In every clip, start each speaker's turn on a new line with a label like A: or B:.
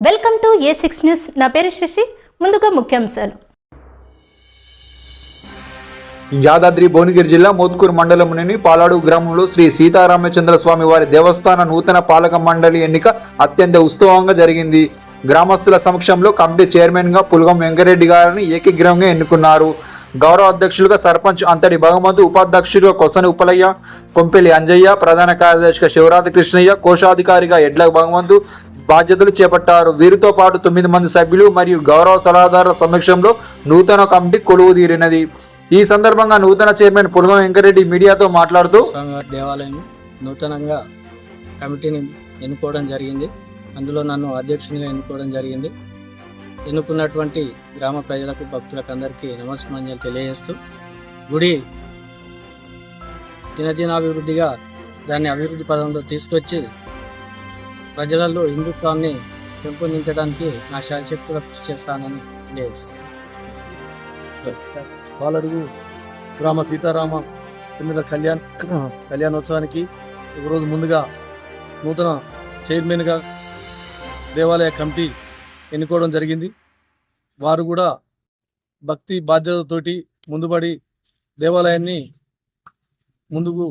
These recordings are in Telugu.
A: Welcome to A6 news. నా పేరు శశి. ముందుగా ముఖ్యాంశాలు.
B: యాదాద్రి భువనగిరి జిల్లా మోత్కూరు మండలంలోని పాలాడు గ్రామంలో శ్రీ సీతారామచంద్ర స్వామి వారి దేవస్థాన నూతన పాలక మండలి ఎన్నిక అత్యంత ఉత్సవంగా జరిగింది. గ్రామస్తుల సమక్షంలో కమిటీ చైర్మన్ గా పులగం వెంకరెడ్డి గారిని ఏకగ్రీవంగా ఎన్నుకున్నారు. గౌరవ అధ్యక్షులుగా సర్పంచ్ అంతటి భగవంతు, ఉపాధ్యక్షులుగా కొసని ఉపలయ్య, కొంపెల్లి అంజయ్య, ప్రధాన కార్యదర్శిగా శివరాత్రి కృష్ణయ్య, కోశాధికారిగా ఎడ్ల భగవంతు బాధ్యతలు చేపట్టారు. వీరితో పాటు 9 మంది సభ్యులు మరియు గౌరవ సలహాదారుల సమక్షంలో నూతన కమిటీ కొలువుదీరినది. ఈ సందర్భంగా నూతన చైర్మన్ పులగం వెంకరెడ్డి మీడియాతో మాట్లాడుతూ
C: దేవాలయం నూతనంగా కమిటీని ఎన్నుకోవడం జరిగింది. అందులో నన్ను అధ్యక్షునిగా ఎన్నుకోవడం జరిగింది. ఎన్నుకున్నటువంటి గ్రామ ప్రజలకు, భక్తులకు అందరికీ నమస్కారాలు తెలియజేస్తూ, గుడి దినదినాభివృద్ధిగా దాన్ని అభివృద్ధి పదంలో తీసుకొచ్చి ప్రజలలో హిందుత్వాన్ని పెంపొందించడానికి నా శాయశక్తులు కృషి చేస్తానని తెలియజేస్తాను.
D: పాలడుగు గ్రామ సీతారామ పిన్నెల కళ్యాణోత్సవానికి ఒకరోజు ముందుగా నూతన చైర్మన్గా దేవాలయ కమిటీ ఎన్నుకోవడం జరిగింది. వారు కూడా భక్తి బాధ్యతతోటి ముందుబడి దేవాలయాన్ని ముందుకు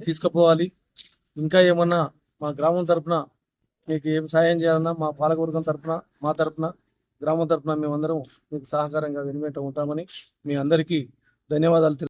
D: తీసుకుపోవాలి. ఇంకా ఏమన్నా మా గ్రామం తరఫున మీకు ఏం సహాయం చేయాలన్నా మా పాలకవర్గం తరఫున, మా తరఫున, గ్రామం తరఫున మేమందరం మీకు సహకారంగా వెనువెంట ఉంటామని మీ అందరికీ ధన్యవాదాలు.